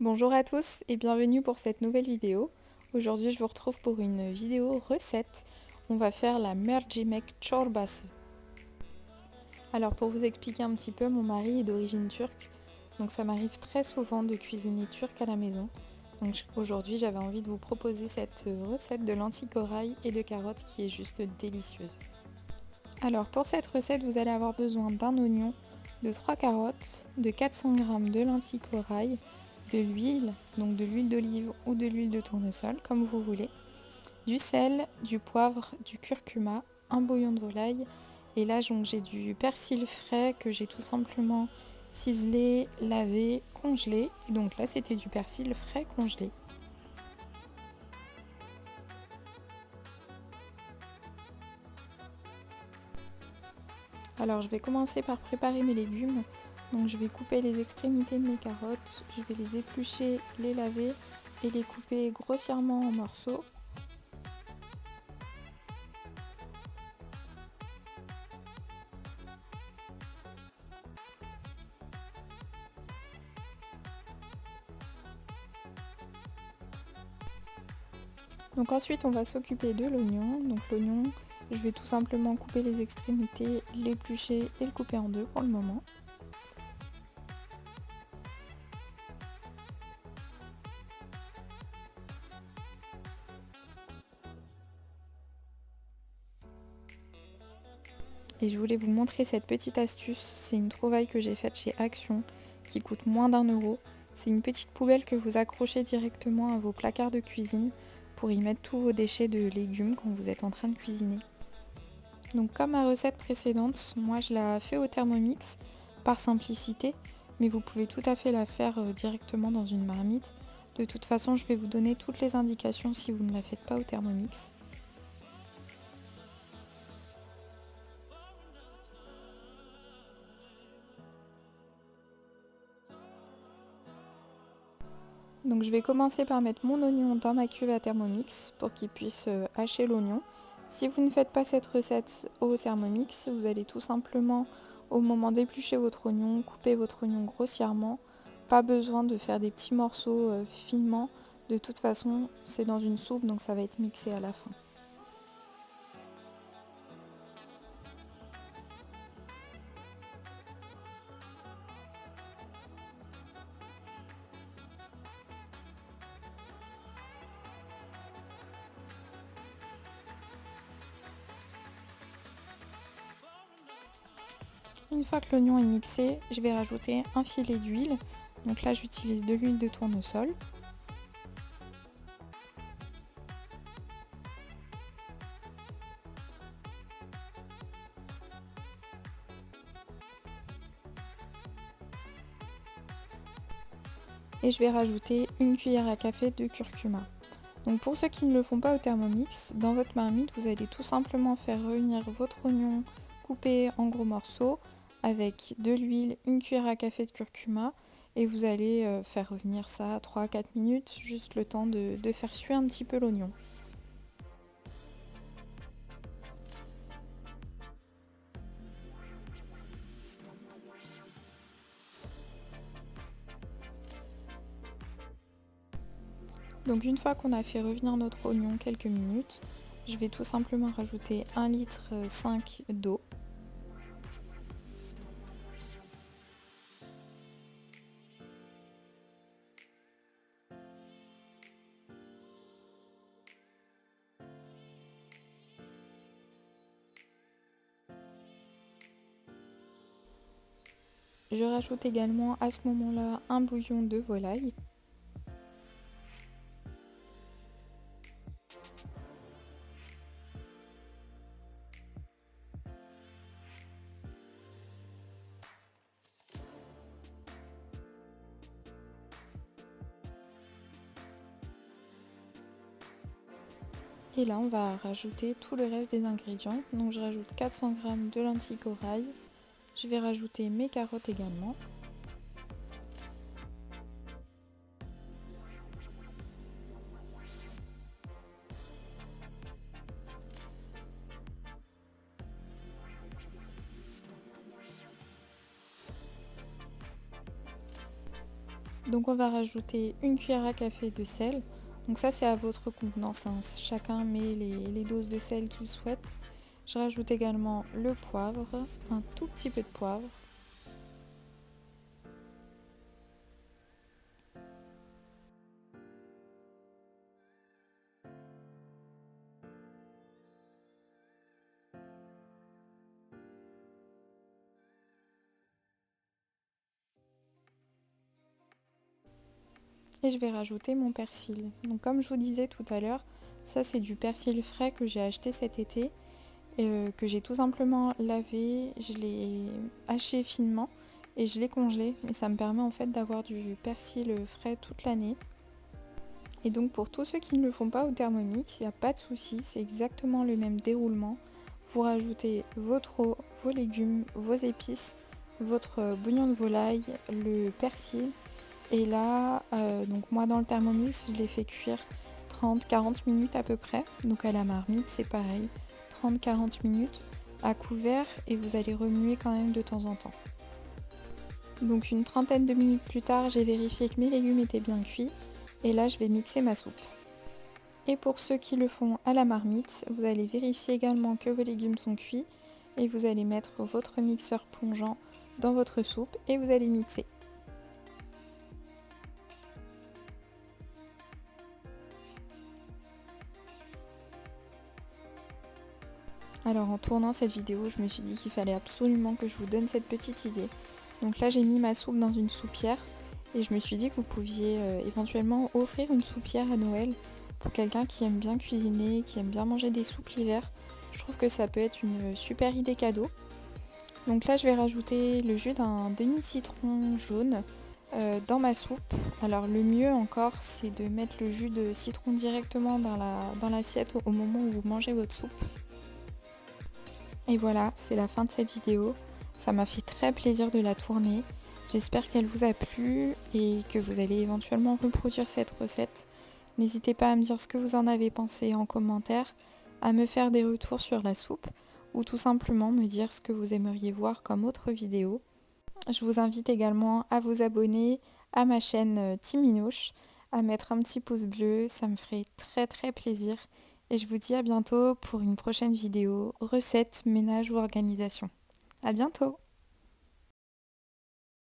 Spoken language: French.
Bonjour à tous et bienvenue pour cette nouvelle vidéo. Aujourd'hui je vous retrouve pour une vidéo recette. On va faire la mercimek çorbası. Alors pour vous expliquer un petit peu, mon mari est d'origine turque, donc ça m'arrive très souvent de cuisiner turc à la maison. Donc aujourd'hui j'avais envie de vous proposer cette recette de lentilles corail et de carottes qui est juste délicieuse. Alors pour cette recette vous allez avoir besoin d'un oignon, de 3 carottes, de 400 g de lentilles corail, de l'huile, donc de l'huile d'olive ou de l'huile de tournesol comme vous voulez, du sel, du poivre, du curcuma, un bouillon de volaille et là donc j'ai du persil frais que j'ai tout simplement ciselé, lavé, congelé et donc là c'était du persil frais congelé. Alors je vais commencer par préparer mes légumes. Donc je vais couper les extrémités de mes carottes, je vais les éplucher, les laver et les couper grossièrement en morceaux. Donc ensuite on va s'occuper de l'oignon. Donc l'oignon, je vais tout simplement couper les extrémités, l'éplucher et le couper en deux pour le moment. Et je voulais vous montrer cette petite astuce, c'est une trouvaille que j'ai faite chez Action qui coûte moins d'1 €. C'est une petite poubelle que vous accrochez directement à vos placards de cuisine pour y mettre tous vos déchets de légumes quand vous êtes en train de cuisiner. Donc comme ma recette précédente, moi je la fais au Thermomix par simplicité, mais vous pouvez tout à fait la faire directement dans une marmite. De toute façon, je vais vous donner toutes les indications si vous ne la faites pas au Thermomix. Donc je vais commencer par mettre mon oignon dans ma cuve à Thermomix pour qu'il puisse hacher l'oignon. Si vous ne faites pas cette recette au Thermomix, vous allez tout simplement, au moment d'éplucher votre oignon, couper votre oignon grossièrement. Pas besoin de faire des petits morceaux finement. De toute façon, c'est dans une soupe, donc ça va être mixé à la fin. Une fois que l'oignon est mixé, je vais rajouter un filet d'huile. Donc là, j'utilise de l'huile de tournesol. Et je vais rajouter une cuillère à café de curcuma. Donc pour ceux qui ne le font pas au Thermomix, dans votre marmite, vous allez tout simplement faire revenir votre oignon coupé en gros morceaux avec de l'huile, une cuillère à café de curcuma et vous allez faire revenir ça 3 à 4 minutes, juste le temps de faire suer un petit peu l'oignon. Donc une fois qu'on a fait revenir notre oignon quelques minutes, je vais tout simplement rajouter 1,5 litre d'eau. Je rajoute également à ce moment-là un bouillon de volaille. Et là, on va rajouter tout le reste des ingrédients. Donc je rajoute 400 g de lentilles corail. Je vais rajouter mes carottes également. Donc on va rajouter une cuillère à café de sel. Donc ça c'est à votre convenance, hein. Chacun met les doses de sel qu'il souhaite. Je rajoute également le poivre, un tout petit peu de poivre. Et je vais rajouter mon persil. Donc comme je vous disais tout à l'heure, ça c'est du persil frais que j'ai acheté cet été, que j'ai tout simplement lavé, je l'ai haché finement et je l'ai congelé. Mais ça me permet en fait d'avoir du persil frais toute l'année. Et donc pour tous ceux qui ne le font pas au Thermomix, il n'y a pas de souci, c'est exactement le même déroulement. Vous rajoutez votre eau, vos légumes, vos épices, votre bouillon de volaille, le persil. Et là, donc moi dans le Thermomix, je l'ai fait cuire 30-40 minutes à peu près. Donc à la marmite, c'est pareil, 30-40 minutes à couvert et vous allez remuer quand même de temps en temps. Donc une trentaine de minutes plus tard, j'ai vérifié que mes légumes étaient bien cuits et là je vais mixer ma soupe. Et pour ceux qui le font à la marmite, vous allez vérifier également que vos légumes sont cuits et vous allez mettre votre mixeur plongeant dans votre soupe et vous allez mixer. Alors en tournant cette vidéo, je me suis dit qu'il fallait absolument que je vous donne cette petite idée. Donc là j'ai mis ma soupe dans une soupière et je me suis dit que vous pouviez éventuellement offrir une soupière à Noël pour quelqu'un qui aime bien cuisiner, qui aime bien manger des soupes l'hiver. Je trouve que ça peut être une super idée cadeau. Donc là je vais rajouter le jus d'un demi-citron jaune dans ma soupe. Alors le mieux encore c'est de mettre le jus de citron directement dans l'assiette au moment où vous mangez votre soupe. Et voilà, c'est la fin de cette vidéo. Ça m'a fait très plaisir de la tourner. J'espère qu'elle vous a plu et que vous allez éventuellement reproduire cette recette. N'hésitez pas à me dire ce que vous en avez pensé en commentaire, à me faire des retours sur la soupe ou tout simplement me dire ce que vous aimeriez voir comme autre vidéo. Je vous invite également à vous abonner à ma chaîne Timinouche, à mettre un petit pouce bleu, ça me ferait très très plaisir. Et je vous dis à bientôt pour une prochaine vidéo, recette, ménage ou organisation. À bientôt!